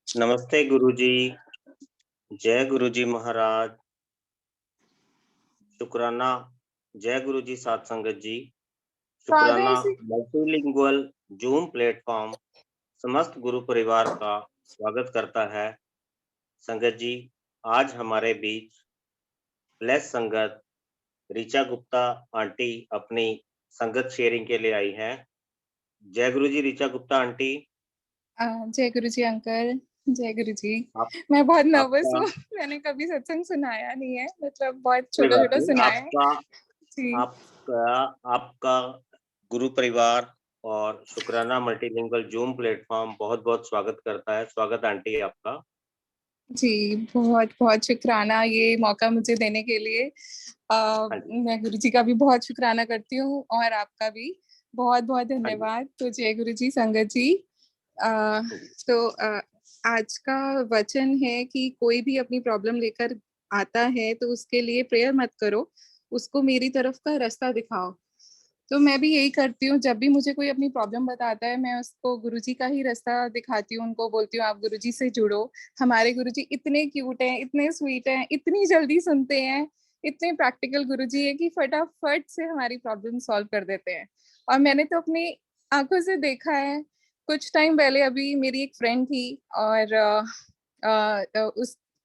नमस्ते गुरुजी। जय गुरुजी महाराज। शुक्राना। जय गुरुजी साध संगत जी। शुक्राना। फादर मल्टीलिंगुअल जूम प्लेटफॉर्म समस्त गुरु परिवार का स्वागत करता है। संगत जी, आज हमारे बीच ब्लेस संगत ऋचा गुप्ता आंटी अपनी संगत शेयरिंग के लिए आई है। जय गुरुजी ऋचा गुप्ता आंटी। जय गुरु जी अंकल। जय गुरु जी। आप मैं बहुत नर्वस आपका हूँ। मैंने कभी सत्संग सुनाया नहीं है, मतलब बहुत कोई छोटा बात छोटा नहीं। सुनाया है आपका जी। आपका आपका गुरु परिवार और शुक्राना मल्टीलिंगुअल जूम प्लेटफॉर्म बहुत बहुत स्वागत करता है। स्वागत आंटी आपका। जी, बहुत बहुत शुक्राना ये मौका मुझे देने के लिए। हाँ जी। मैं गुरु जी का भी बहुत शुक्राना करती हूँ और आपका भी बहुत बहुत हाँ जी। धन्यवाद। तो जय गुरु जी संगत जी। अ, हाँ जी। तो आज का वचन है कि कोई भी अपनी प्रॉब्लम लेकर आता है तो उसके लिए प्रेयर मत करो, उसको मेरी तरफ का रास्ता दिखाओ। तो मैं भी यही करती हूँ, जब भी मुझे कोई अपनी प्रॉब्लम बताता है मैं उसको गुरुजी का ही रास्ता दिखाती हूँ, उनको बोलती हूँ आप गुरुजी से जुड़ो। हमारे गुरुजी इतने क्यूट हैं, इतने स्वीट हैं, इतनी जल्दी सुनते हैं, इतने प्रैक्टिकल गुरुजी है कि फटाफट से हमारी प्रॉब्लम सॉल्व कर देते हैं। और मैंने तो अपनी आंखों से देखा है। कुछ टाइम पहले अभी मेरी एक फ्रेंड थी और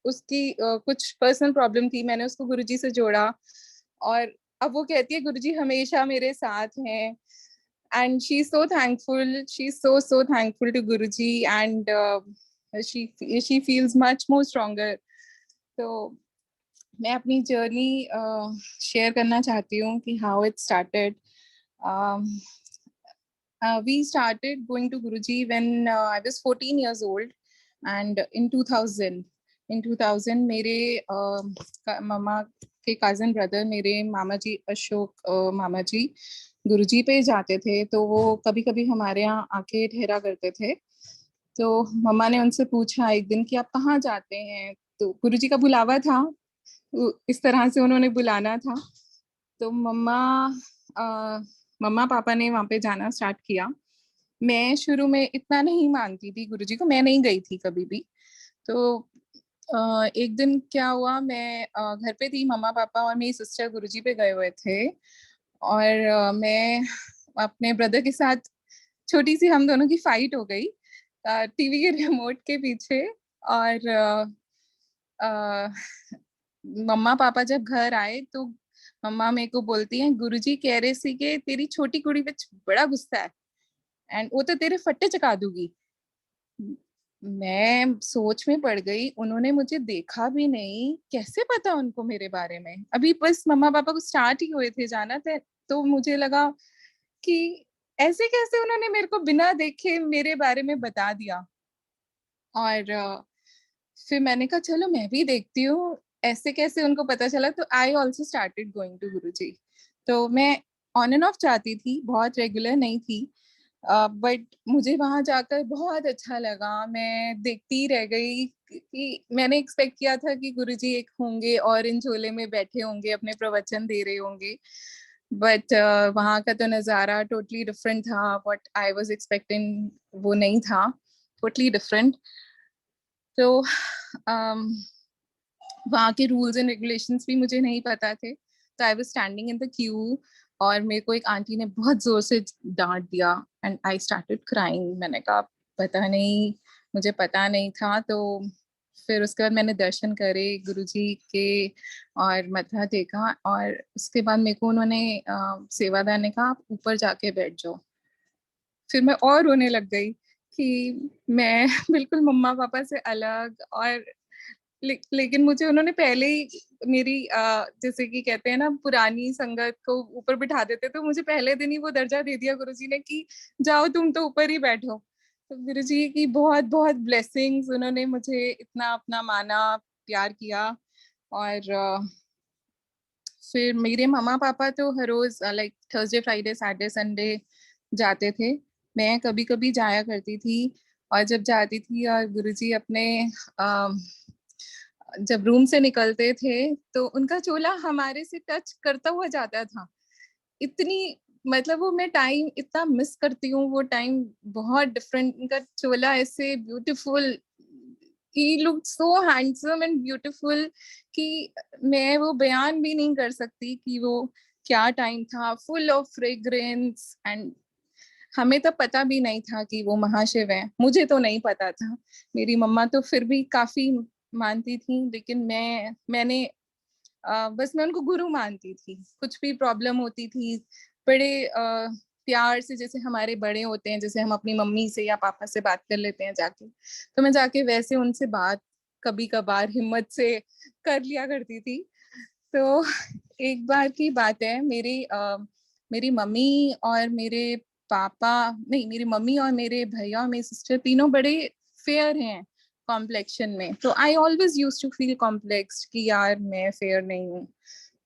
उसकी कुछ पर्सनल प्रॉब्लम थी, मैंने उसको गुरुजी से जोड़ा और अब वो कहती है गुरुजी हमेशा मेरे साथ हैं। And she is so thankful, she is so thankful to Guruji and she feels much more stronger. तो मैं अपनी जर्नी शेयर करना चाहती हूँ कि how it started. We started going to Guruji when I was 14 years old, and in 2000 मेरे मामा के cousin brother, मेरे मामा जी अशोक मामा जी गुरुजी पे जाते थे, तो वो कभी कभी हमारे यहाँ आके ठहरा करते थे। तो मम्मा ने उनसे पूछा एक दिन कि आप कहाँ जाते हैं, तो गुरुजी का बुलावा था, तो इस तरह से उन्होंने बुलाना था। तो मम्मा पापा ने वहां पे जाना स्टार्ट किया। मैं शुरू में इतना नहीं मानती थी गुरुजी को, मैं नहीं गई थी कभी भी। तो एक दिन क्या हुआ, मैं घर पे थी, मम्मा पापा और मेरी सिस्टर गुरुजी पे गए हुए थे और मैं अपने ब्रदर के साथ, छोटी सी हम दोनों की फाइट हो गई टीवी के रिमोट के पीछे। और अ, मम्मा पापा जब घर आए तो मम्मा मेरे को बोलती हैं गुरुजी कह रहे सी के तेरी छोटी कुड़ी विच बड़ा गुस्सा है एंड वो तो तेरे फट्टे चका दूंगी। मैं सोच में पड़ गई, उन्होंने मुझे देखा भी नहीं, कैसे पता उनको मेरे बारे में, अभी बस मम्मा पापा को स्टार्ट ही हुए थे जाना था। तो मुझे लगा कि ऐसे कैसे उन्होंने मेरे को बिना देखे मेरे बारे में बता दिया। और फिर मैंने कहा चलो मैं भी देखती हूँ ऐसे कैसे उनको पता चला। तो I also started going to Guruji. तो मैं ऑन एंड ऑफ जाती थी, बहुत रेगुलर नहीं थी, बट मुझे वहां जाकर बहुत अच्छा लगा। मैं देखती रह गई कि मैंने एक्सपेक्ट किया था कि गुरुजी एक होंगे और इन झोले में बैठे होंगे, अपने प्रवचन दे रहे होंगे, बट वहां का तो नज़ारा टोटली डिफरेंट था। व्हाट आई वाज एक्सपेक्टिंग वो नहीं था, टोटली डिफरेंट। तो वहाँ के रूल्स एंड रेगुलेशंस भी मुझे नहीं पता थे। तो I was standing in the Q और मेरे को एक आंटी ने बहुत जोर से डांट दिया एंड आई स्टार्टेड क्राइंग। मैंने कहा पता नहीं, मुझे पता नहीं था। तो फिर उसके बाद मैंने दर्शन करे गुरुजी के और मत्था टेका और उसके बाद मेरे को उन्होंने सेवादार ने कहा आप ऊपर जाके बैठ जाओ। फिर मैं और रोने लग गई कि मैं बिल्कुल मम्मा पापा से अलग। और लेकिन मुझे उन्होंने पहले ही मेरी जैसे कि कहते हैं ना पुरानी संगत को ऊपर बिठा देते, तो मुझे पहले दिन ही वो दर्जा दे दिया गुरुजी ने कि जाओ तुम तो ऊपर ही बैठो। तो गुरुजी की बहुत बहुत ब्लेसिंग्स, उन्होंने मुझे इतना अपना माना, प्यार किया। और फिर मेरे मम्मा पापा तो हर रोज like Thursday Friday Saturday Sunday जाते थे, मैं कभी कभी जाया करती थी। और जब जाती थी और गुरुजी अपने जब रूम से निकलते थे तो उनका चोला हमारे से टच करता हुआ जाता था। इतनी, मतलब वो मैं टाइम इतना मिस करती हूँ, वो टाइम बहुत डिफरेंट, उनका चोला ऐसे beautiful he looked so handsome and beautiful कि मैं वो बयान भी नहीं कर सकती कि वो क्या टाइम था, full of fragrance and हमें तो पता भी नहीं था कि वो महाशिव है। मुझे तो नहीं पता था, मेरी मम्मा तो फिर भी काफी मानती थी, लेकिन मैंने बस मैं उनको गुरु मानती थी। कुछ भी प्रॉब्लम होती थी, बड़े प्यार से, जैसे हमारे बड़े होते हैं, जैसे हम अपनी मम्मी से या पापा से बात कर लेते हैं जाके, तो मैं जाके वैसे उनसे बात कभी कभार हिम्मत से कर लिया करती थी। तो एक बार की बात है, मेरी मम्मी और मेरे पापा, नहीं, मेरी मम्मी और मेरे भैया और मेरी सिस्टर तीनों बड़े फेयर हैं कॉम्प्लेक्शन में। तो I always use to feel complex कि यार मैं फेयर नहीं हूँ।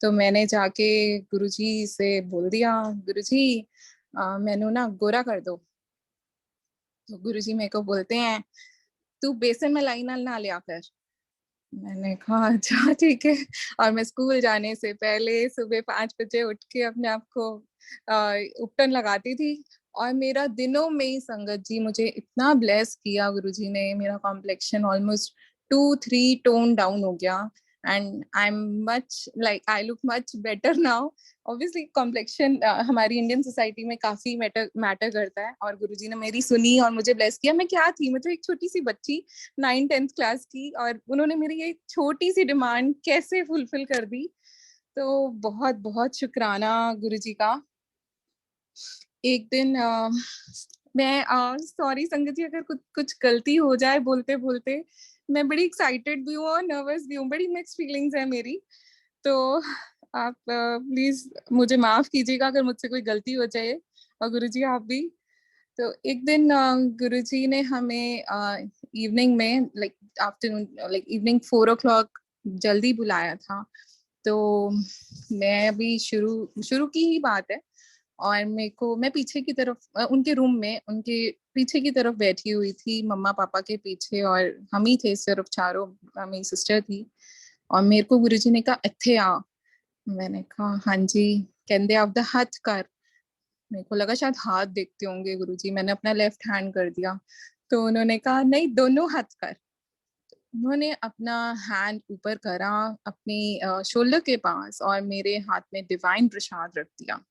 तो मैंने जाके गुरुजी से बोल दिया, गुरुजी मैनू ना गोरा कर दो। तो गुरुजी मेरे को बोलते हैं, तू बेसन मलाई नाल ना लिया कर। मैंने कहा अच्छा ठीक है। और मैं स्कूल जाने से पहले सुबह 5 बजे उठ के अपने आप को उपटन लगाती थी। और मेरा दिनों में ही संगत जी मुझे इतना ब्लेस किया गुरुजी ने, मेरा कॉम्प्लेक्शन ऑलमोस्ट 2-3 टोन डाउन हो गया and I am much like I look much better now. Obviously complexion हमारी इंडियन सोसाइटी में काफी मैटर करता है, और गुरुजी ने मेरी सुनी और मुझे ब्लेस किया। मैं क्या थी, मतलब एक छोटी सी बच्ची 9th-10th क्लास की, और उन्होंने मेरी ये छोटी सी डिमांड कैसे फुलफिल कर दी। तो बहुत बहुत शुक्राना गुरुजी का। एक दिन मैं सॉरी संगत जी अगर कुछ कुछ गलती हो जाए बोलते बोलते, मैं बड़ी एक्साइटेड भी हूँ और नर्वस भी हूँ, बड़ी मिक्स फीलिंग्स है मेरी। तो आप प्लीज मुझे माफ कीजिएगा अगर मुझसे कोई गलती हो जाए, और गुरुजी आप भी। तो एक दिन गुरुजी ने हमें इवनिंग में, like afternoon, like evening 4 o'clock जल्दी बुलाया था। तो मैं अभी शुरू शुरू की ही बात है, और मैं पीछे की तरफ उनके रूम में उनके पीछे की तरफ बैठी हुई थी, मम्मा पापा के पीछे, और हम ही थे सिर्फ चारों, मेरी सिस्टर थी। और मेरे को गुरुजी ने कहा इत्थे आ। मैंने कहा हाँ जी। कहते आपदा हाथ कर। मेरे को लगा शायद हाथ देखते होंगे गुरुजी, मैंने अपना लेफ्ट हैंड कर दिया। तो उन्होंने कहा नहीं, दोनों हाथ कर। उन्होंने अपना हैंड ऊपर करा अपनी शोल्डर के पास, और मेरे हाथ में डिवाइन प्रसाद रख दिया।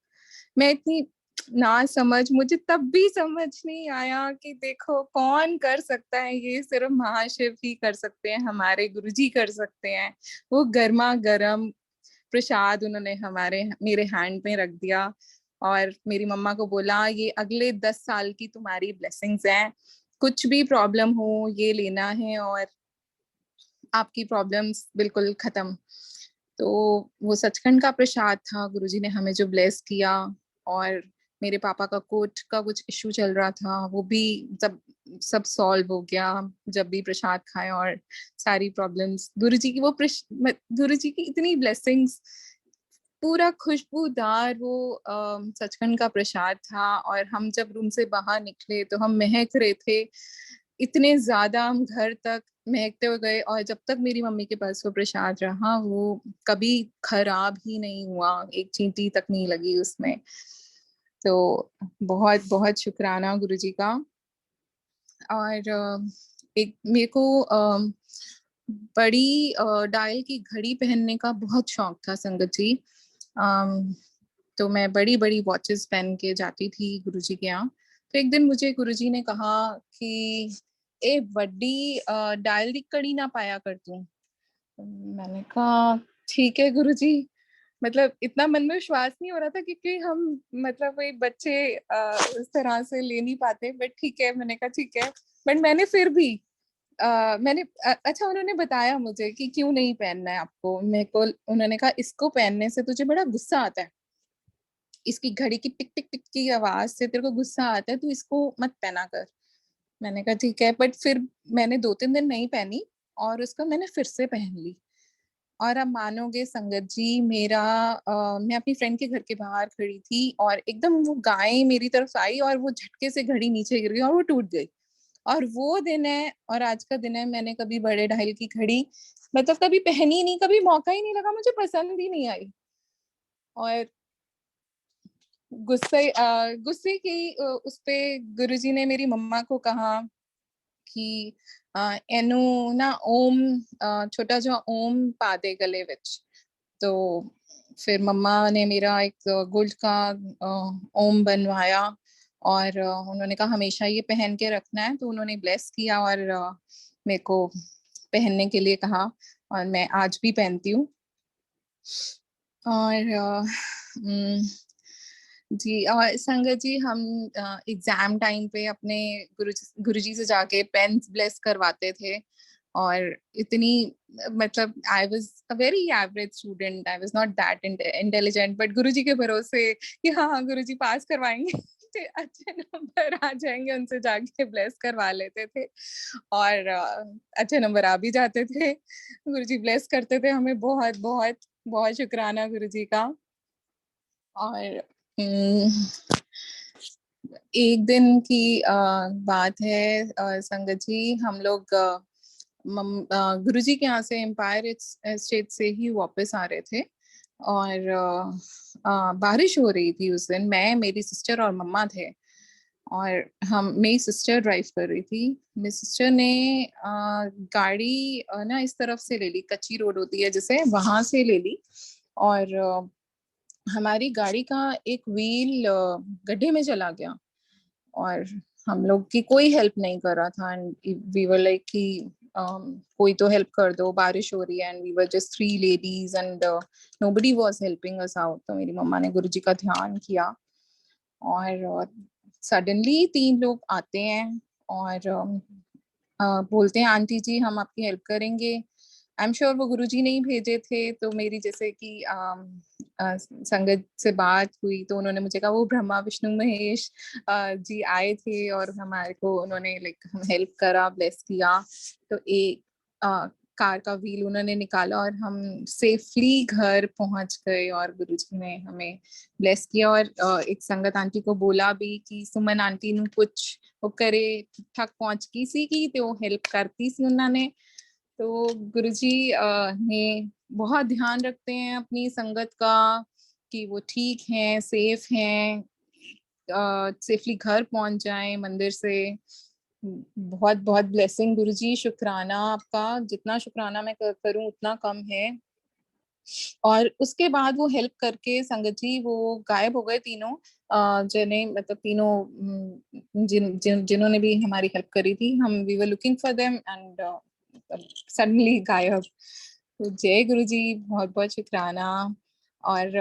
मैं इतनी ना समझ, मुझे तब भी समझ नहीं आया कि देखो कौन कर सकता है ये, सिर्फ महाशिव ही कर सकते हैं, हमारे गुरुजी कर सकते हैं। वो गर्मा गर्म प्रसाद उन्होंने मेरे हैंड में रख दिया, और मेरी मम्मा को बोला ये अगले 10 साल की तुम्हारी ब्लेसिंग्स हैं, कुछ भी प्रॉब्लम हो ये लेना है और आपकी प्रॉब्लम्स बिल्कुल खत्म। तो वो सचखंड का प्रसाद था, गुरुजी ने हमें जो ब्लेस किया। और मेरे पापा का कोर्ट का कुछ इशू चल रहा था, वो भी सब सॉल्व हो गया जब भी प्रसाद खाए। और सारी प्रॉब्लम्स गुरुजी की इतनी ब्लेसिंग्स, पूरा खुशबूदार वो सचखंड का प्रसाद था। और हम जब रूम से बाहर निकले तो हम महक रहे थे, इतने ज्यादा हम घर तक महकते हुए गए। और जब तक मेरी मम्मी के पास वो प्रसाद रहा, वो कभी खराब ही नहीं हुआ, एक चींटी तक नहीं लगी उसमें। तो बहुत बहुत शुक्राना गुरुजी का। और एक मेरे को बड़ी डायल की घड़ी पहनने का बहुत शौक था संगत जी। तो मैं बड़ी बड़ी वॉचेस पहन के जाती थी गुरुजी के यहाँ। तो एक दिन मुझे गुरुजी ने कहा कि ए वड्डी डायल दी कड़ी ना पाया कर तू। मैंने कहा ठीक है गुरुजी। मतलब इतना मन में विश्वास नहीं हो रहा था, क्योंकि हम मतलब वही बच्चे उस तरह से ले नहीं पाते, बट ठीक है, मैंने कहा ठीक है। बट मैंने फिर भी अच्छा, उन्होंने बताया मुझे कि क्यों नहीं पहनना है आपको। मेरे को उन्होंने कहा इसको पहनने से तुझे बड़ा गुस्सा आता है, इसकी घड़ी की टिक टिक टिक की आवाज से तेरे को गुस्सा आता है, तू इसको मत पहना कर। मैंने कहा ठीक है, बट फिर मैंने 2-3 दिन नहीं पहनी, और उसका मैंने फिर से पहन ली। और अब मानोगे संगत जी, मैं अपनी फ्रेंड के घर के बाहर खड़ी थी, और एकदम वो गाय मेरी तरफ आई, और वो झटके से घड़ी नीचे गिर गई और वो टूट गई। और वो दिन है, और आज का दिन है, मैंने कभी बड़े ढाल की घड़ी मतलब कभी पहनी नहीं, कभी मौका ही नहीं लगा, मुझे पसंद ही नहीं आई। और गुस्से की उस पे गुरुजी ने मेरी मम्मा को कहा कि ਇਹਨੂੰ ਨਾ ਓਮ ਛੋਟਾ ਜਿਹਾ ਓਮ ਪਾ ਦੇ ਗਲੇ ਵਿੱਚ। तो फिर मम्मा ने मेरा एक गोल्ड का ओम बनवाया और उन्होंने कहा हमेशा ये पहन के रखना है, तो उन्होंने ब्लेस किया और मेरे को पहनने के लिए कहा और मैं आज भी पहनती हूँ। और जी और संगत जी हम एग्जाम टाइम पे अपने गुरुजी से जाके पेन्स ब्लेस करवाते थे और इतनी मतलब I was a very average student, I was not that intelligent, but Guruji के भरोसे कि हाँ गुरुजी पास करवाएंगे अच्छे नंबर आ जाएंगे, उनसे जाके ब्लेस करवा लेते थे और अच्छे नंबर आ भी जाते थे। गुरुजी ब्लेस करते थे हमें, बहुत बहुत बहुत शुक्राना गुरुजी का। और एक दिन की बात है संगत जी, हम लोग गुरुजी के यहाँ से एम्पायर स्टेट से ही वापस आ रहे थे और बारिश हो रही थी उस दिन। मैं, मेरी सिस्टर और मम्मा थे और हम मेरी सिस्टर ड्राइव कर रही थी। मेरी सिस्टर ने गाड़ी ना इस तरफ से ले ली, कच्ची रोड होती है जिसे, वहां से ले ली और हमारी गाड़ी का एक व्हील गड्ढे में चला गया और हम लोग की कोई हेल्प नहीं कर रहा था एंड वी वर लाइक कि कोई तो हेल्प कर दो, बारिश हो रही है and we were just three ladies and nobody was helping us out. तो मेरी मम्मा ने गुरुजी का ध्यान किया और सडनली तीन लोग आते हैं और बोलते हैं आंटी जी हम आपकी हेल्प करेंगे। आई एम श्योर वो गुरुजी ने ही भेजे थे। तो मेरी जैसे कि संगत से बात हुई तो उन्होंने मुझे कहा वो ब्रह्मा विष्णु महेश जी आए थे और हमारे को उन्होंने लाइक हेल्प करा, ब्लेस किया। तो एक कार का व्हील उन्होंने निकाला और हम सेफली घर पहुंच गए और गुरुजी ने हमें ब्लेस किया। और एक संगत आंटी को बोला भी कि सुमन आंटी ने कुछ वो करे ठीक ठाक पहुंच गई सी की तो हेल्प करती सी उन्होंने। तो गुरुजी ने बहुत ध्यान रखते हैं अपनी संगत का कि वो ठीक हैं, सेफ हैं, सेफली घर पहुंच जाएं मंदिर से। बहुत बहुत ब्लेसिंग गुरुजी, शुक्राना आपका, जितना शुक्राना मैं करूं उतना कम है। और उसके बाद वो हेल्प करके संगत जी वो गायब हो गए तीनों, जिन्हें मतलब तीनों जिन्होंने भी हमारी हेल्प करी थी। हम we were looking for them and suddenly गायब। तो जय गुरु जी, बहुत बहुत शुक्राना। और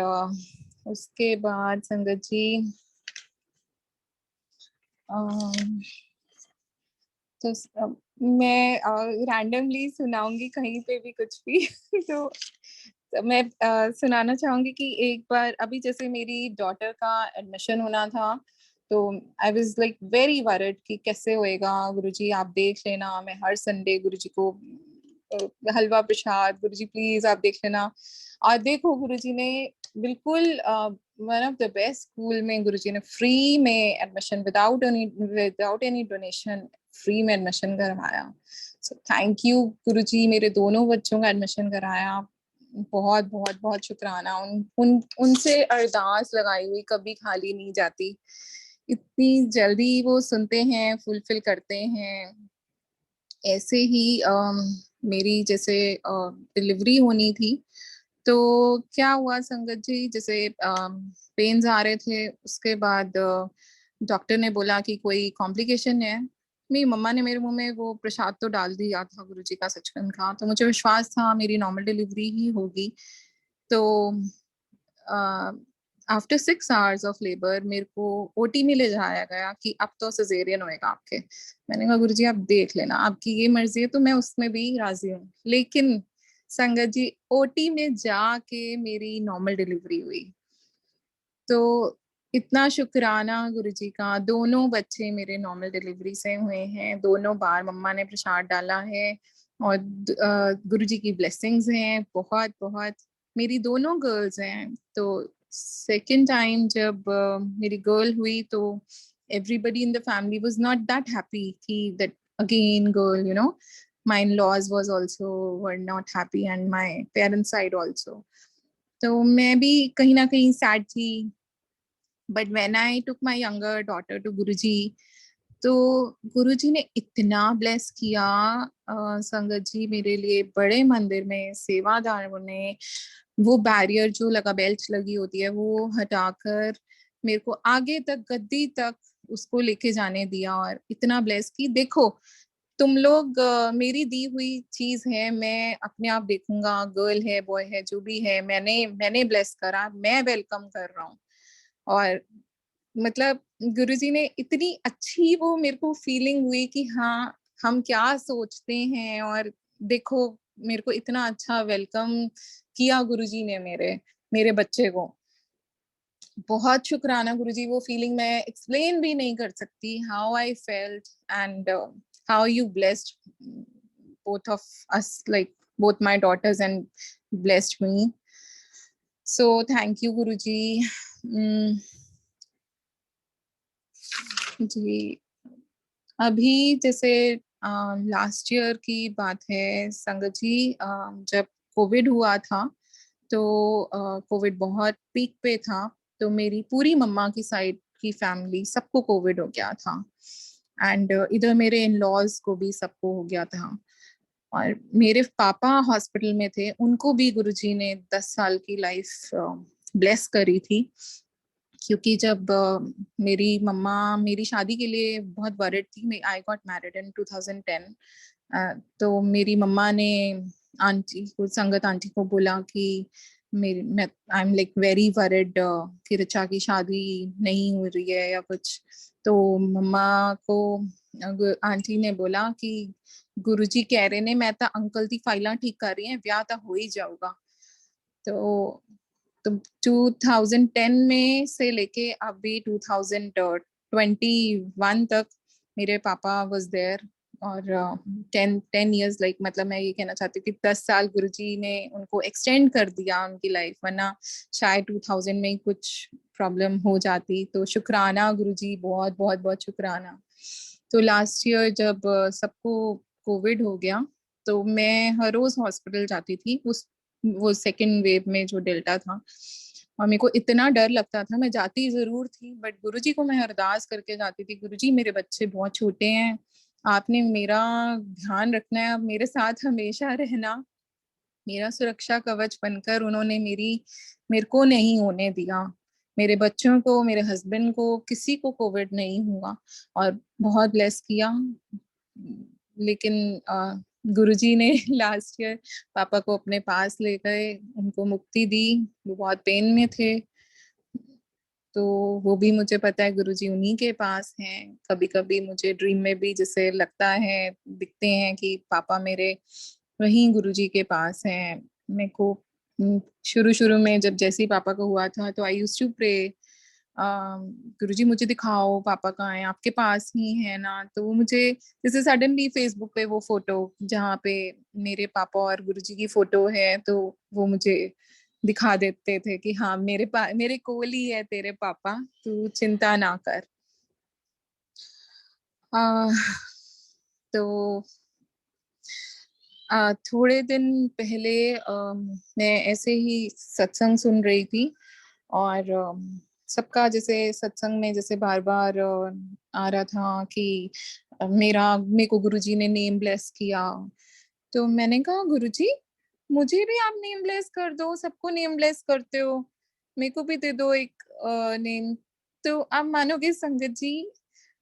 उसके बाद संगत जी तो मैं रैंडमली सुनाऊंगी कहीं पे भी कुछ भी तो मैं सुनाना चाहूंगी कि एक बार अभी जैसे मेरी डॉटर का एडमिशन होना था तो आई वाज लाइक वेरी वरिड कि कैसे होएगा। गुरुजी आप देख लेना, मैं हर संडे गुरुजी को हलवा प्रसाद, गुरुजी प्लीज आप देख लेना। और देखो गुरुजी ने बिल्कुल one of the best school में गुरुजी ने फ्री में admission without any donation free में एडमिशन करवाया। सो थैंक यू गुरुजी, मेरे दोनों बच्चों का एडमिशन कराया। बहुत बहुत बहुत शुक्राना। उनसे अरदास लगाई हुई कभी खाली नहीं जाती, इतनी जल्दी वो सुनते हैं, फुलफिल करते हैं। ऐसे ही मेरी जैसे डिलीवरी होनी थी तो क्या हुआ संगत जी, जैसे पेन्स आ रहे थे, उसके बाद डॉक्टर ने बोला कि कोई कॉम्प्लिकेशन है। मेरी मम्मा ने मेरे मुंह में वो प्रसाद तो डाल दिया था गुरुजी का, सचखंड का, तो मुझे विश्वास था मेरी नॉर्मल डिलीवरी ही होगी। तो आफ्टर 6 आवर्स ऑफ लेबर मेरे को ओटी में ले जाया गया कि अब तो सिजेरियन होएगा आपके। मैंने कहा गुरुजी आप देख लेना, आपकी ये मर्जी है तो मैं उसमें भी राजी हूँ। लेकिन संगत जी ओटी में जाके मेरी नॉर्मल डिलीवरी हुई। तो इतना शुक्राना गुरुजी का, दोनों बच्चे मेरे नॉर्मल डिलीवरी से हुए हैं, दोनों बार मम्मा ने प्रसाद डाला है और गुरुजी की ब्लेसिंग्स हैं बहुत बहुत। मेरी दोनों गर्ल्स हैं। तो सेकेंड टाइम जब मेरी गर्ल हुई तो everybody in the family was not that happy कि that again girl, you know, my in-laws was also were not happy and my parents side also। तो मैं भी कहीं ना कहीं सैड थी। But when I took my younger daughter to Guruji, तो गुरुजी ने इतना ब्लेस किया, संगत जी, मेरे लिए बड़े मंदिर में सेवादारों ने वो बैरियर जो लगा, बेल्ट लगी होती है, वो हटाकर मेरे को आगे तक, गद्दी तक उसको लेके जाने दिया और इतना ब्लेस की। देखो तुम लोग मेरी दी हुई चीज है, मैं अपने आप देखूंगा, गर्ल है बॉय है जो भी है, मैंने मैंने ब्लेस करा, मैं वेलकम कर रहा हूँ। और मतलब गुरुजी ने इतनी अच्छी वो मेरे को फीलिंग हुई कि हाँ, हम क्या सोचते हैं, और देखो मेरे को इतना अच्छा वेलकम किया गुरुजी ने मेरे मेरे बच्चे को। बहुत शुक्राना गुरुजी, वो फीलिंग मैं एक्सप्लेन भी नहीं कर सकती, how I felt and how you blessed both of us, like both my daughters, and blessed me. So thank you guruji. जी, अभी जैसे लास्ट ईयर की बात है संगत जी, जब कोविड हुआ था, तो कोविड बहुत पीक पे था, तो मेरी पूरी मम्मा की साइड की फैमिली सबको कोविड हो गया था, एंड इधर मेरे इन लॉज को भी सबको हो गया था। और मेरे पापा हॉस्पिटल में थे, उनको भी गुरुजी ने 10 साल की लाइफ ब्लेस करी थी, क्योंकि जब मेरी मम्मा मेरी शादी के लिए बहुत वरिड थी, आई गॉट मैरिड इन 2010, तो मेरी मम्मा ने आंटी को, संगत आंटी को बोला कि मेरी मैं I am like very worried कि रिचा की शादी नहीं हो रही है या कुछ। तो मम्मा को आंटी ने बोला कि गुरुजी कह रहे ने, मैं तो अंकल दी फाइलां ठीक कर रही हैं, ब्याह तो हो ही जाऊगा। तो 2010 में से लेके अभी 2021 तक मेरे पापा वाज देयर, और 10 इयर्स, लाइक मतलब मैं ये कहना चाहती हूँ कि 10 साल गुरुजी ने उनको एक्सटेंड कर दिया उनकी लाइफ, वरना शायद 2000 में ही कुछ प्रॉब्लम हो जाती। तो शुक्राना गुरुजी, बहुत बहुत बहुत शुक्राना। तो लास्ट ईयर जब सबको कोविड हो गया, तो मैं हर रोज हॉस्पिटल जाती थी, उस वो सेकेंड वेव में जो डेल्टा था, और मेरे को इतना डर लगता था, मैं जाती जरूर थी, बट गुरुजी को मैं अरदास करके जाती थी, गुरुजी मेरे बच्चे बहुत छोटे हैं, आपने मेरा ध्यान रखना है, अब मेरे साथ हमेशा रहना, मेरा सुरक्षा कवच बनकर। उन्होंने मेरे को नहीं होने दिया, मेरे बच्चों को, मेरे हस्बैंड को, किसी को कोविड नहीं हुआ, और बहुत ब्लेस किया। लेकिन गुरुजी ने लास्ट ईयर पापा को अपने पास ले गए, उनको मुक्ति दी, वो बहुत पेन में थे, तो वो भी मुझे पता है गुरुजी उन्हीं के पास हैं। कभी कभी मुझे ड्रीम में भी जैसे लगता है, दिखते हैं कि पापा मेरे वहीं गुरुजी के पास हैं। मेरे को शुरू शुरू में जब जैसे ही पापा को हुआ था, तो आई यूज्ड टू प्रे, गुरुजी मुझे दिखाओ पापा कहाँ हैं, आपके पास ही है ना। तो वो मुझे जैसे सडनली फेसबुक पे वो फोटो जहाँ पे मेरे पापा और गुरुजी की फोटो है, तो वो मुझे दिखा देते थे कि हाँ, मेरे कोल ही है तेरे पापा, तू चिंता ना कर। आ, तो थोड़े दिन पहले मैं ऐसे ही सत्संग सुन रही थी, और सबका जैसे सत्संग में जैसे बार बार आ रहा था कि मेरे को गुरुजी ने नेम ब्लेस किया। तो मैंने कहा गुरुजी, मुझे भी आप नेम ब्लेस कर दो, सबको नेम ब्लेस करते हो, मेरे को भी दे दो एक नेम। तो आप मानोगे संगत जी,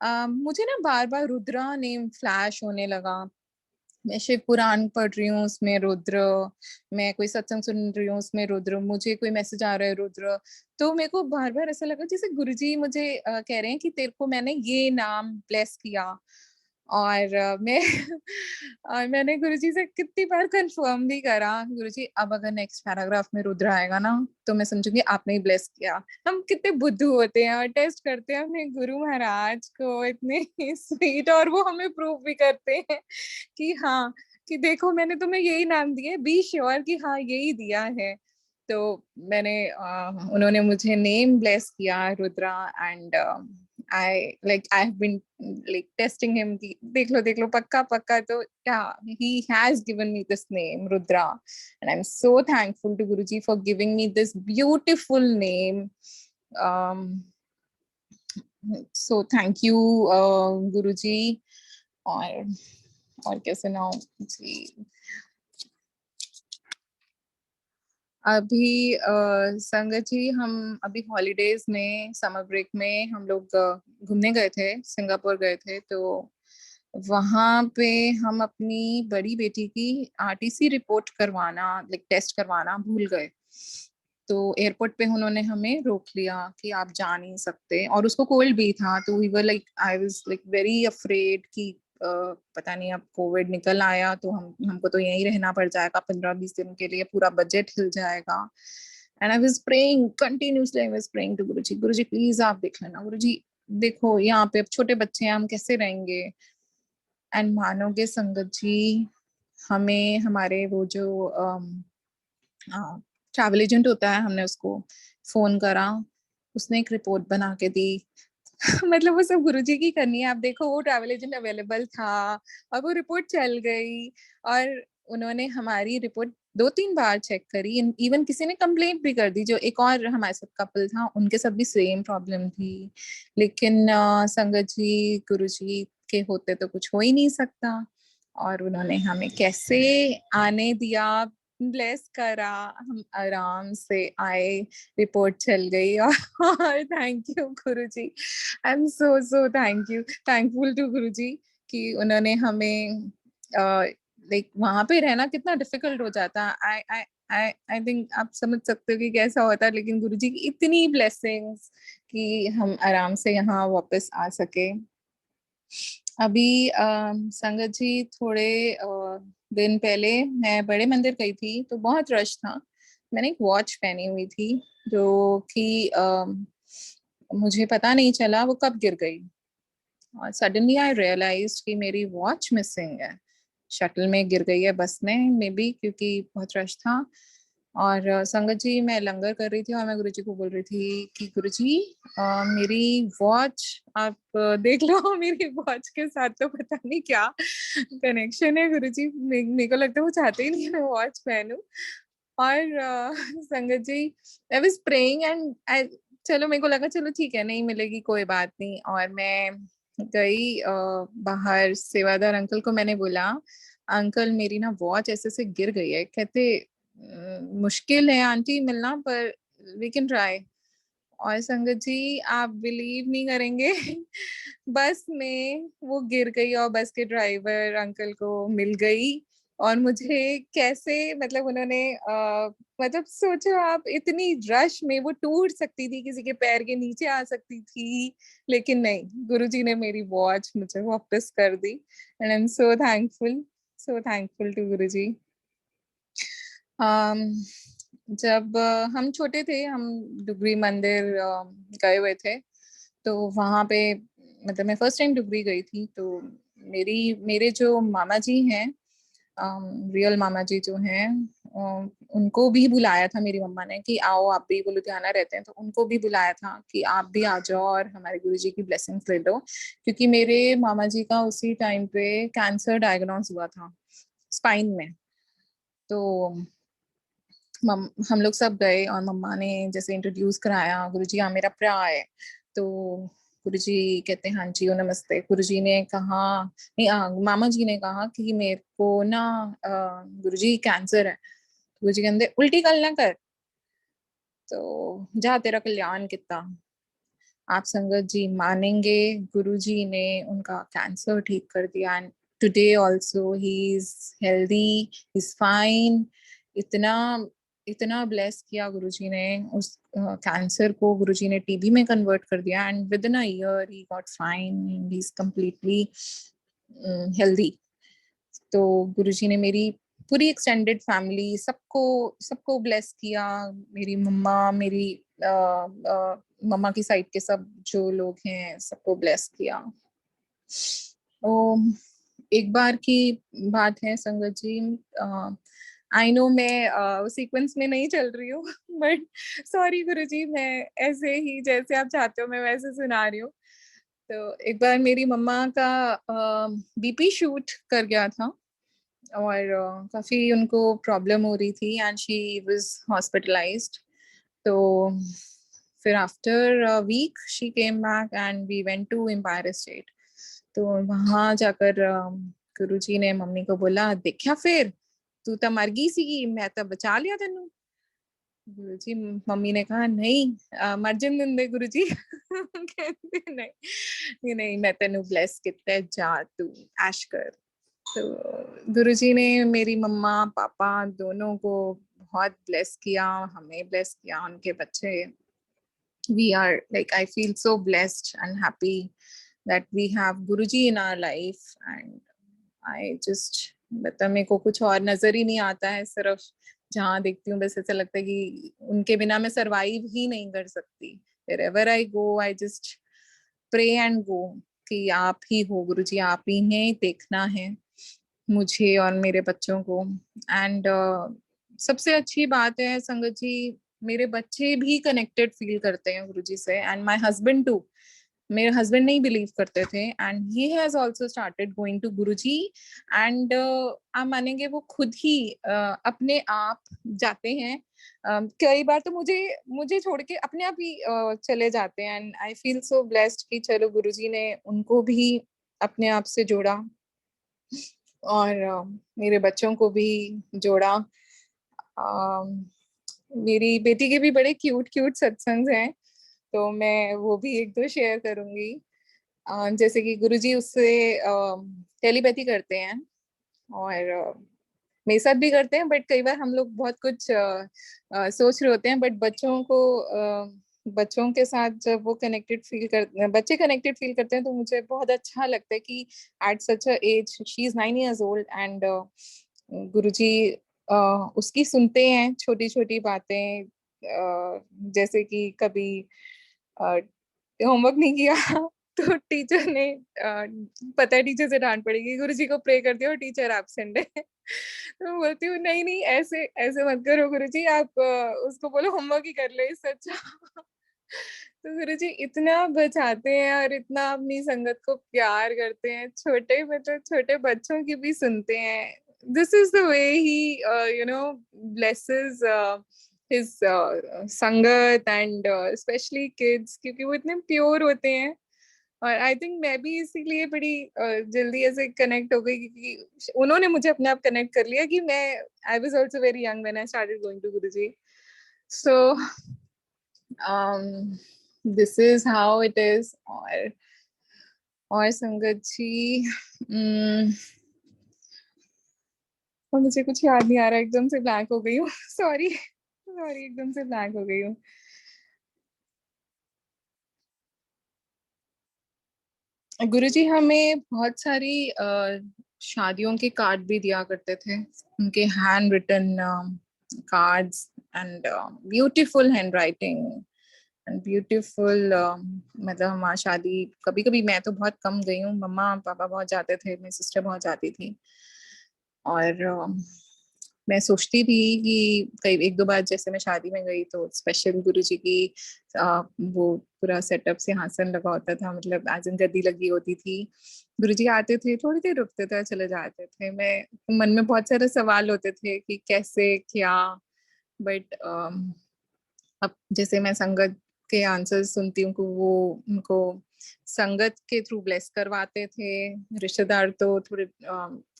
मुझे ना बार बार रुद्रा नेम फ्लैश होने लगा। मैं शिव पुराण पढ़ रही हूँ, उसमें रुद्र, मैं कोई सत्संग सुन रही हूँ, उसमें रुद्र, मुझे कोई मैसेज आ रहा है रुद्र। तो मेरे को बार बार ऐसा लगा जैसे गुरुजी मुझे कह रहे हैं कि तेरे को मैंने ये नाम ब्लेस किया। और मैं और मैंने गुरुजी से कितनी बार कंफर्म भी करा, गुरुजी अब अगर नेक्स्ट पैराग्राफ में रुद्र आएगा ना, तो मैं समझूंगी आपने ही ब्लेस किया। हम कितने बुद्धू होते हैं और टेस्ट करते हैं अपने गुरु महाराज को, इतने स्वीट, और वो हमें प्रूव भी करते हैं कि हाँ, कि देखो मैंने तुम्हें यही नाम दिया, बी श्योर कि हाँ यही दिया है। तो उन्होंने मुझे नेम ब्लेस किया Rudra, and I have been like testing him कि देख लो पक्का पक्का। तो yeah, he has given me this name Rudra, and I'm so thankful to Guruji for giving me this beautiful name. um so thank you Guruji. और क्या सुनाऊं जी। अभी संगत जी हम अभी हॉलीडेज में समर ब्रेक में हम लोग घूमने गए थे, सिंगापुर गए थे। तो वहां पे हम अपनी बड़ी बेटी की आरटीसी रिपोर्ट करवाना, लाइक टेस्ट करवाना भूल गए। तो एयरपोर्ट पे उन्होंने हमें रोक लिया कि आप जा नहीं सकते, और उसको कोल्ड भी था। तो we were like, I was like very afraid कि पता नहीं अब कोविड निकल आया तो हमको तो यहीं रहना पड़ जाएगा 15-20 दिन के लिए, पूरा बजट हिल जाएगा। And I was praying continuously, I was praying to Guruji, Guruji please आप देख लेना, गुरुजी देखो यहाँ पे अब छोटे बच्चे हैं, हम कैसे रहेंगे। एंड मानोगे संगत जी, हमें हमारे वो जो ट्रैवल एजेंट होता है, हमने उसको फोन करा, उसने एक रिपोर्ट बना के दी। मतलब वो सब गुरुजी की करनी है। आप देखो वो ट्रैवल एजेंट अवेलेबल था और वो रिपोर्ट चल गई, और उन्होंने हमारी रिपोर्ट 2-3 बार चेक करी। इवन किसी ने कंप्लेंट भी कर दी, जो एक और हमारे साथ कपल था, उनके साथ भी सेम प्रॉब्लम थी। लेकिन संगत जी, गुरुजी के होते तो कुछ हो ही नहीं सकता। और उन्होंने हमें कैसे आने दिया, ब्लेस करा, हम आराम से आए, रिपोर्ट चल गई। और thank you Guruji, I am so thankful to Guruji कि उन्होंने हमें लाइक वहां पे रहना कितना डिफिकल्ट हो जाता। आई आई आई आई थिंक आप समझ सकते हो कि कैसा होता है, लेकिन गुरुजी की इतनी ब्लेसिंग्स कि हम आराम से यहाँ वापस आ सके। अभी संगत जी थोड़े दिन पहले मैं बड़े मंदिर गई थी, तो बहुत रश था। मैंने एक वॉच पहनी हुई थी जो कि मुझे पता नहीं चला वो कब गिर गई, और सडनली आई रियलाइज कि मेरी वॉच मिसिंग है। शटल में गिर गई है, बस में मे बी, क्योंकि बहुत रश था। और संगत जी मैं लंगर कर रही थी और मैं गुरुजी को बोल रही थी कि गुरुजी मेरी वॉच आप देख लो। मेरी वॉच के साथ तो पता नहीं क्या कनेक्शन है गुरुजी, मेरे को लगता है वो चाहते ही नहीं मैं वॉच पहनूं। और संगत जी आई वाज प्रेइंग एंड चलो मेरे को लगा चलो ठीक है, नहीं मिलेगी कोई बात नहीं। और मैं गई बाहर, सेवादार अंकल को मैंने बोला, अंकल मेरी ना वॉच ऐसे से गिर गई है। कहते मुश्किल है आंटी मिलना, पर वी कैन ट्राई। और संगत जी आप बिलीव नहीं करेंगे बस में वो गिर गई और बस के ड्राइवर अंकल को मिल गई। और मुझे कैसे, मतलब उन्होंने मतलब सोचो आप, इतनी रश में वो टूट सकती थी, किसी के पैर के नीचे आ सकती थी, लेकिन नहीं, गुरुजी ने मेरी वॉच मुझे वापस कर दी। And I am so thankful to Guruji. जब हम छोटे थे, हम डुगरी मंदिर गए हुए थे। तो वहां पे, मतलब मैं फर्स्ट टाइम डुगरी गई थी, तो मेरे जो मामा जी हैं, रियल मामा जी जो हैं, उनको भी बुलाया था मेरी मम्मा ने कि आओ आप भी, वो लुधियाना रहते हैं, तो उनको भी बुलाया था कि आप भी आ जाओ और हमारे गुरुजी की ब्लेसिंग्स ले लो। क्योंकि मेरे मामा जी का उसी टाइम पे कैंसर डायग्नोस हुआ था स्पाइन में। तो हम लोग सब गए और मम्मा ने जैसे इंट्रोड्यूस कराया, गुरुजी हाँ मेरा भरा है। तो गुरुजी कहते हैं हाँ जी, ओ नमस्ते। गुरुजी ने कहा, नहीं मामा जी ने कहा कि मेरे को ना गुरुजी कैंसर है। गुरुजी कहते उल्टी गल ना कर, तो जा तेरा कल्याण किता। आप संगत जी मानेंगे, गुरुजी ने उनका कैंसर ठीक कर दिया। And today also he is healthy, he is fine. इतना इतना ब्लेस किया गुरुजी ने उस कैंसर को, गुरुजी ने टीबी में कन्वर्ट कर दिया। And with in a year he got fine, he is completely healthy. तो गुरुजी ने मेरी पूरी एक्सटेंडेड फैमिली सबको सबको ब्लेस किया। मेरी मम्मा, मेरी मम्मा की साइड के सब जो लोग हैं सबको ब्लेस किया। तो एक बार की बात है संगत जी, आई नो मैं सीक्वेंस में नहीं चल रही हूँ बट सॉरी गुरुजी, मैं ऐसे ही जैसे आप चाहते हो मैं वैसे सुना रही हूँ। तो एक बार मेरी मम्मा का बीपी शूट कर गया था, और काफी उनको प्रॉब्लम हो रही थी एंड शी वाज हॉस्पिटलाइज्ड। तो फिर after a week she came back and we went to Empire State. तो वहां जाकर गुरुजी ने मम्मी को बोला, देखा फिर तू तो मर गई सी, मैं तो बचा लिया तेनू। गुरुजी मम्मी ने कहा नहीं, मर जान दिंदे गुरुजी। कहते नहीं, नहीं मैं तेनू ब्लेस किता है, जा तू ऐश कर। तो गुरुजी ने मेरी मम्मा पापा दोनों को बहुत ब्लेस किया, हमें ब्लेस किया, उनके बच्चे। We are like, I feel so blessed and happy that we have Guruji in our life, and I just मतलब मेरे को कुछ और नजर ही नहीं आता है, सिर्फ जहाँ देखती हूँ बस ऐसा लगता है कि उनके बिना मैं सरवाइव ही नहीं कर सकती। Wherever I go, I just pray and go कि आप ही हो गुरुजी, आप ही ने देखना है मुझे और मेरे बच्चों को। एंड सबसे अच्छी बात है संगत जी, मेरे बच्चे भी कनेक्टेड फील करते हैं गुरुजी से, एंड माय हस्बैंड टू। मेरे हस्बैंड नहीं बिलीव करते थे and he has also started going to Guruji. And आप मानेंगे वो खुद ही अपने आप जाते हैं। कई बार तो मुझे मुझे छोड़ के अपने आप ही चले जाते हैं, and I feel so blessed कि चलो गुरुजी ने उनको भी अपने आप से जोड़ा और मेरे बच्चों को भी जोड़ा। मेरी बेटी के भी बड़े क्यूट क्यूट सत्संग हैं, तो मैं वो भी एक दो शेयर करूंगी। जैसे कि गुरुजी उससे टेलीपैथी करते हैं और मेरे साथ भी करते हैं, बट कई बार हम लोग बहुत कुछ सोच रहे होते हैं, बट बच्चों के साथ जब वो कनेक्टेड फील कर बच्चे कनेक्टेड फील करते हैं तो मुझे बहुत अच्छा लगता है कि at such a age, she is 9 years old and Guruji उसकी सुनते हैं छोटी छोटी बातें। जैसे कि कभी होमवर्क नहीं किया तो टीचर ने पता है टीचर से डांट पड़ेगी, गुरुजी को प्रे कर दिया और टीचर एब्सेंट है। तो बोलती हूँ नहीं नहीं, ऐसे ऐसे मत करो गुरुजी, आप उसको बोलो होमवर्क ही कर ले, इससे अच्छा। तो गुरुजी इतना बचाते हैं और इतना अपनी संगत को प्यार करते हैं, छोटे मतलब छोटे बच्चों की भी सुनते हैं। This is the way he blesses his संगत एंड स्पेशली किड्स, क्योंकि वो इतने प्योर होते हैं। और आई थिंक मैं भी इसीलिए बड़ी जल्दी ऐसे कनेक्ट हो गई, क्योंकि उन्होंने मुझे अपने आप कनेक्ट कर लिया कि मैं I was also very young when I started going to Guruji. So this is how it is. और संगत जी और मुझे कुछ याद नहीं आ रहा, एकदम से ब्लैंक हो गई हूँ। सॉरी सॉरी, एकदम से ब्लैंक हो गई हूँ। गुरुजी हमें बहुत सारी शादियों के कार्ड भी दिया करते थे, उनके hand written cards and beautiful hand writing and beautiful. मतलब हमारी शादी, कभी कभी मैं तो बहुत कम गई हूँ, मम्मा पापा बहुत जाते थे, मेरी सिस्टर बहुत जाती थी। और मैं सोचती थी कि कई एक दो बार जैसे मैं शादी में गई तो स्पेशल गुरुजी की वो पूरा सेटअप सिंहासन लगा होता था, मतलब एज इन गद्दी लगी होती थी। गुरुजी आते थे, थोड़ी देर रुकते थे, चले जाते थे। मैं मन में बहुत सारे सवाल होते थे कि कैसे क्या, बट अब जैसे मैं संगत के आंसर्स सुनती हूँ, वो उनको संगत के थ्रू ब्लेस करवाते थे। रिश्तेदार तो थोड़े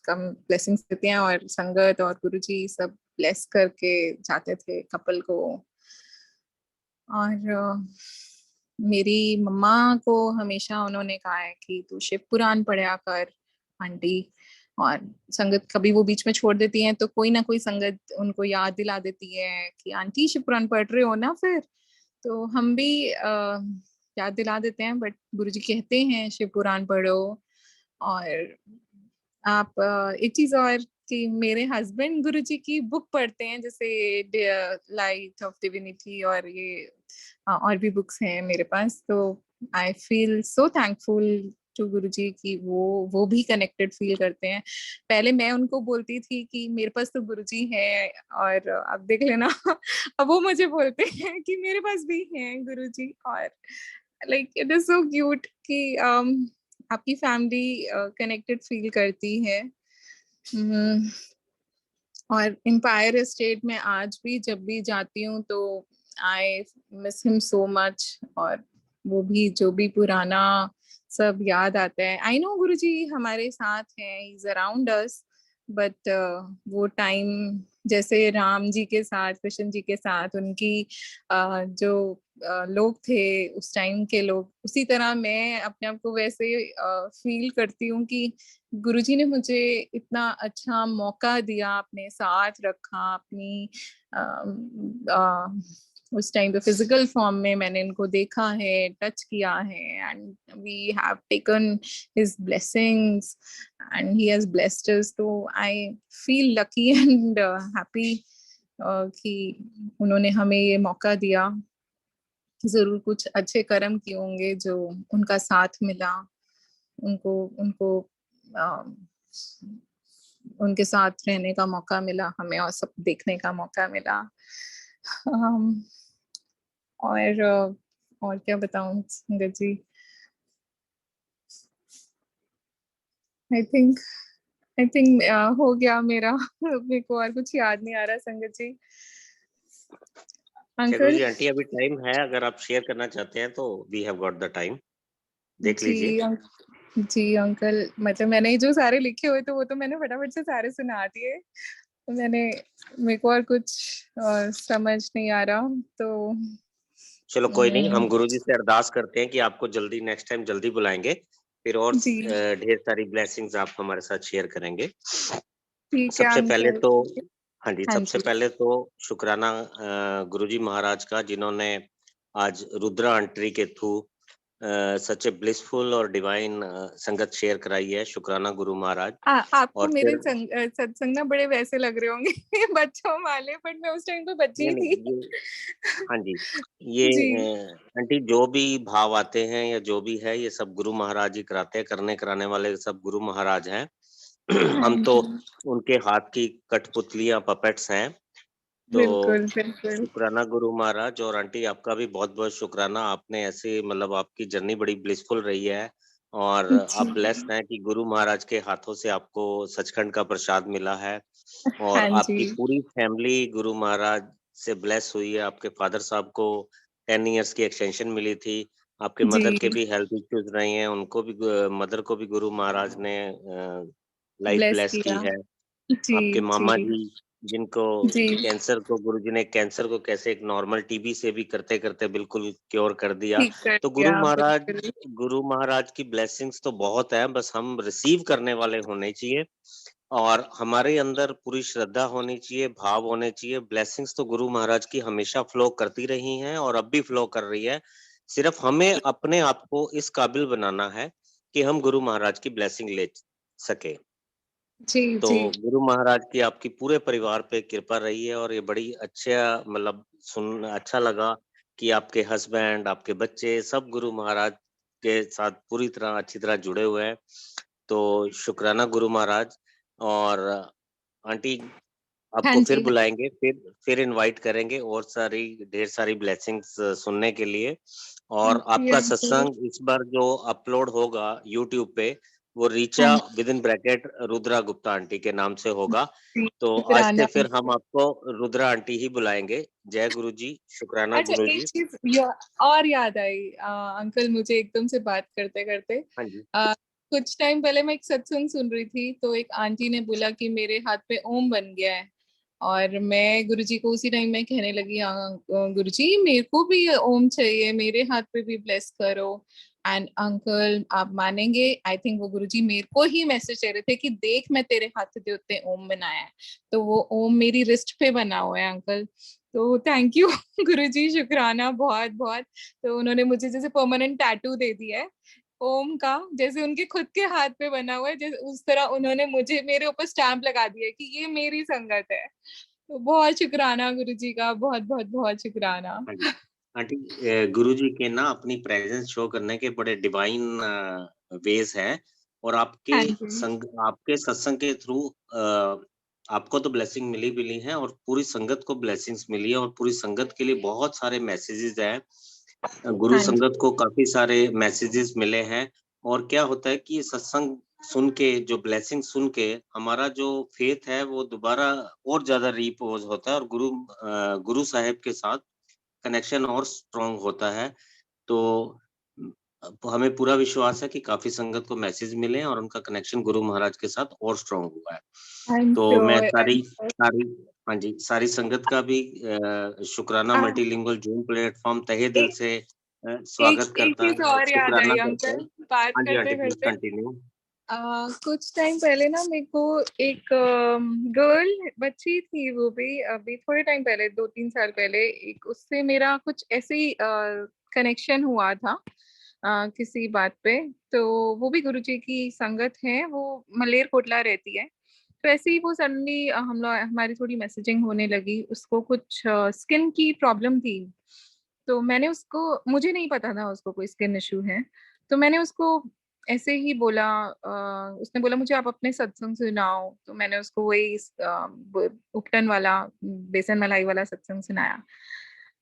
कम ब्लेसिंग्स देते हैं, और संगत और गुरुजी सब ब्लेस करके जाते थे कपल को। और मेरी मम्मा को हमेशा उन्होंने कहा है कि तू शिव पुराण पढ़ा कर आंटी, और संगत कभी वो बीच में छोड़ देती हैं तो कोई ना कोई संगत उनको याद दिला देती है कि आंटी शिव पुराण पढ़ रहे हो ना, फिर तो हम भी याद दिला देते हैं। बट गुरुजी कहते हैं शिव पुराण पढ़ो। और आप एक चीज और कि मेरे हस्बैंड गुरुजी की बुक पढ़ते हैं, जैसे लाइट ऑफ डिविनिटी, और ये और भी बुक्स हैं मेरे पास। तो I feel so thankful to Guruji कि वो भी कनेक्टेड फील करते हैं। पहले मैं उनको बोलती थी कि मेरे पास तो गुरुजी है, और अब देख लेना अब वो मुझे बोलते हैं कि मेरे पास भी हैं गुरुजी। और like it is so cute कि आपकी फैमिली कनेक्टेड फील करती है। और एम्पायर स्टेट में आज भी जब भी जाती हूँ तो I miss him so much. और वो भी जो भी पुराना सब याद आता है। आई नो गुरुजी हमारे साथ हैं, he is around us, but वो टाइम जैसे राम जी के साथ, कृष्ण जी के साथ उनकी जो लोग थे उस टाइम के लोग, उसी तरह मैं अपने आप को वैसे फील करती हूँ कि गुरुजी ने मुझे इतना अच्छा मौका दिया, अपने साथ रखा, अपनी उस टाइम पे फिजिकल फॉर्म में मैंने इनको देखा है, टच किया है, and we have taken his blessings and he has blessed us. तो I feel lucky and happy कि उन्होंने हमें ये मौका दिया। जरूर कुछ अच्छे कर्म किए होंगे जो उनका साथ मिला, उनको उनको उनके साथ रहने का मौका मिला हमें, और सब देखने का मौका मिला। और और क्या बताऊं संगत जी। आई थिंक हो गया मेरा। मेरे को और कुछ याद नहीं आ रहा संगत जी। गुरु अंकल जी, आंटी अभी टाइम है, अगर आप शेयर करना चाहते हैं तो we have got the time, देख लीजिए। जी अंकल, मतलब मैंने जो सारे लिखे हुए थे वो तो मैंने फटाफट से सारे सुना दिए। मेरे को और कुछ समझ नहीं आ रहा, तो चलो कोई नहीं, हम गुरुजी से अरदास करते हैं कि आपको जल्दी नेक्स्ट टाइम जल्दी बुलाएंगे, फिर और जी ढेर सारी ब्लेसिंग्स आप हमारे साथ शेयर करेंगे। ठीक है सबसे पहले अंकल। तो हाँ जी, हाँ सबसे जी पहले तो शुक्राना गुरुजी महाराज का, जिन्होंने आज रुद्रा आंटी के थ्रू सच ए ब्लिसफुल और डिवाइन संगत शेयर कराई है। शुक्राना गुरु महाराज। आपको और मेरे फिर सत्संग ना बड़े वैसे लग रहे होंगे बच्चों वाले, बट मैं उस टाइम पे बच्ची नहीं, थी। ये हाँ जी, ये जी आंटी जो भी भाव आते हैं या जो भी है, ये सब गुरु महाराज ही कराते हैं, करने कराने वाले सब गुरु महाराज हैं। हाँ हम तो जी उनके हाथ की कठपुतलियाँ, पपेट्स हैं। तो बिल्कुल बिल्कुल। शुक्राना गुरु महाराज, और आंटी आपका भी बहुत-बहुत शुक्राना। आपने ऐसे मतलब आपकी जर्नी बड़ी ब्लिसफुल रही है, और आप जी ब्लेस्ड हैं कि गुरु महाराज के हाथों से आपको सचखंड का प्रसाद मिला है, और हाँ जी आपकी पूरी फैमिली गुरु महाराज से ब्लेस हुई है। आपके फादर साहब को 10 इयर्स की एक्सटेंशन मिली थी। आपके जी मदर के भी हेल्थ इश्यूज रही हैं, उनको भी मदर को भी गुरु महाराज ने लाइफ ब्लेस ब्लेस की किया। है। जी आपके मामा जी जी, जिनको जी कैंसर को गुरुजी ने कैंसर को कैसे एक नॉर्मल टीबी से भी करते-करते बिल्कुल क्योर कर दिया। ठीक कर तो दिया बिल्कुल। गुरु महाराज की ब्लेसिंग्स तो बहुत है, बस हम रिसीव करने वाले होने चाहिए, और हमारे अंदर पूरी श्रद्धा होनी चाहिए, भाव होने चाहिए। ब्लेसिंग्स तो गुरु महाराज की हमेशा फ्लो करती रही हैं और अब भी फ्लो कर रही है। सिर्फ हमें अपने आप को इस काबिल बनाना है कि हम गुरु महाराज की ब्लेसिंग ले सकें। जी तो जी गुरु महाराज की आपकी पूरे परिवार पे कृपा रही है, और ये बड़ी अच्छा मतलब सुन अच्छा लगा कि आपके हस्बैंड, आपके बच्चे सब गुरु महाराज के साथ पूरी तरह अच्छी तरह जुड़े हुए हैं। तो शुक्राना गुरु महाराज। और आंटी हाँ आपको फिर जी हाँ बुलाएँगे, फिर इनवाइट करेंगे और ढेर सारी ब्लेसिंग्स सुनने के लिए। और जी आपका अंकल। सत्संग इस बार जो अपलोड होगा यूट्यूब पे, वो हाँ Richa within bracket Rudra Gupta aunty के नाम से होगा। जी तो आज से शुक्राना। फिर हम आपको रुद्रा आंटी ही बुलाएँगे। जय गुरु जी, शुक्राना अच्छा गुरु एक जी। चीज और याद आई अंकल मुझे एकदम से बात करते करते। हाँ जी। अ, कुछ टाइम पहले मैं एक सत्संग सुन रही थी, तो एक आंटी ने बोला कि मेरे हाथ पे ओम बन गया है। और मैं गुरुजी को उसी टाइम में कहने लगी, गुरुजी मेरे को भी ये ओम चाहिए, मेरे हाथ पे भी ब्लेस करो। एंड अंकल आप मानेंगे, आई थिंक वो गुरुजी मेरे को ही मैसेज दे रहे थे कि देख मैं तेरे हाथ के उत्ते ओम बनाया है। तो वो ओम मेरी रिस्ट पे बना हुआ है अंकल। तो थैंक यू गुरुजी, शुक्राना बहुत बहुत। तो उन्होंने मुझे जैसे परमानेंट टैटू दे दिया है ओम का, जैसे उनके खुद के हाथ पे बना हुआ है, जैसे उस तरह उन्होंने मुझे मेरे ऊपर स्टैंप लगा दिया है कि ये मेरी संगत है। तो बहुत शुक्राना गुरुजी का, बहुत बहुत बहुत शुक्राना। हाँ जी। आंटी गुरुजी के ना अपनी प्रेज़ेंस शो करने के बड़े डिवाइन वेज़ हैं, और हाँ जी आपके सत्संग के थ्रू आपको तो ब्लेसिंग मिली है, और पूरी संगत को ब्लेसिंग्स मिली है, और पूरी संगत के लिए बहुत सारे मैसेजेस हैं। गुरु हाँ जी संगत को काफ़ी सारे मैसेजेस मिले हैं, और क्या होता है कि सत्संग सुन के, जो ब्लेसिंग सुन के हमारा जो फेथ है वो दोबारा और ज़्यादा रीपोज़ होता है, और गुरु साहिब के साथ कनेक्शन और स्ट्रॉन्ग होता है। तो हमें पूरा विश्वास है कि काफ़ी संगत को मैसेज मिले और उनका कनेक्शन गुरु महाराज के साथ और स्ट्रॉन्ग हुआ है। I'm तो मैं sure, I'm sure. हाँ जी, सारी संगत का भी शुक्राना आ, मल्टीलिंगुअल ज़ूम प्लेटफ़ॉर्म तहे दिल एक से एक स्वागत एक करता चीज है, और याद शुक्राना आई करता है। अंकल, बात हाँ जी, आंटी करते प्लीज़ करते। कंटिन्यू। कुछ टाइम पहले ना मेरे को एक गर्ल बच्ची थी, वो भी अभी थोड़े टाइम पहले, 2-3 साल पहले, एक उससे मेरा कुछ ऐसे ही कनेक्शन हुआ था किसी बात पे। तो वो भी गुरुजी की संगत है, वो मलेरकोटला रहती है। तो ऐसे ही वो सडनली हम लोग हमारी थोड़ी मैसेजिंग होने लगी। उसको कुछ स्किन की प्रॉब्लम थी। तो मैंने उसको, मुझे नहीं पता था उसको कोई स्किन इशू है। तो मैंने उसको ऐसे ही बोला, उसने बोला मुझे आप अपने सत्संग सुनाओ। तो मैंने उसको वही उपटन वाला, बेसन मलाई वाला सत्संग सुनाया।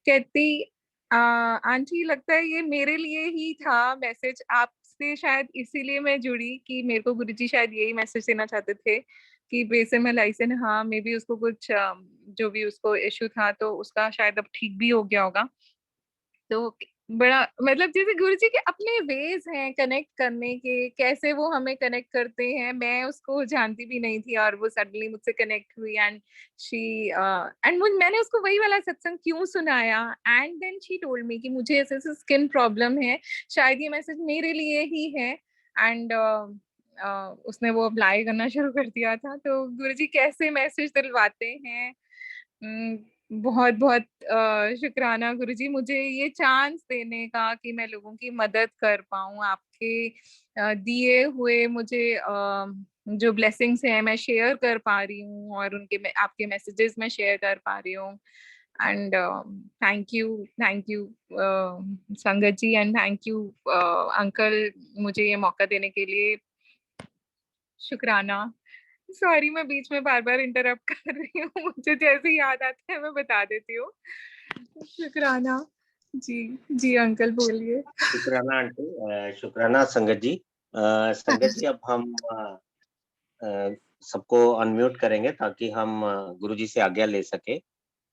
कहती आंटी लगता है ये मेरे लिए ही था मैसेज, आपसे शायद इसीलिए मैं जुड़ी, कि मेरे को गुरुजी शायद यही मैसेज देना चाहते थे कि बेसन मलाई से ना, हाँ मे बी उसको कुछ जो भी उसको इशू था तो उसका शायद अब ठीक भी हो गया होगा। तो बड़ा मतलब जैसे गुरुजी के अपने वेज हैं कनेक्ट करने के, कैसे वो हमें कनेक्ट करते हैं। मैं उसको जानती भी नहीं थी और वो सडनली मुझसे कनेक्ट हुई, एंड शी एंड मैंने उसको वही वाला सत्संग क्यों सुनाया, and then she told me कि मुझे ऐसे ऐसे स्किन प्रॉब्लम है, शायद ये मैसेज मेरे लिए ही है। एंड उसने वो अप्लाई करना शुरू कर दिया था। तो गुरुजी कैसे मैसेज दिलवाते हैं। बहुत बहुत शुक्राना गुरुजी, मुझे ये चांस देने का कि मैं लोगों की मदद कर पाऊँ। आपके दिए हुए मुझे जो ब्लेसिंग्स हैं मैं शेयर कर पा रही हूँ, और उनके आपके मैसेजेस मैं शेयर कर पा रही हूँ। एंड थैंक यू संगत जी, एंड थैंक यू अंकल, मुझे ये मौका देने के लिए। शुक्राना। सॉरी मैं बीच में बार बार इंटरप्ट कर रही हूँ, मुझे जैसे याद आता है मैं बता देती हूँ। शुक्राना। जी जी अंकल बोलिए। शुक्राना आंटी, शुक्राना संगत जी। संगत जी अब हम सबको अनम्यूट करेंगे ताकि हम गुरुजी से आज्ञा ले सके।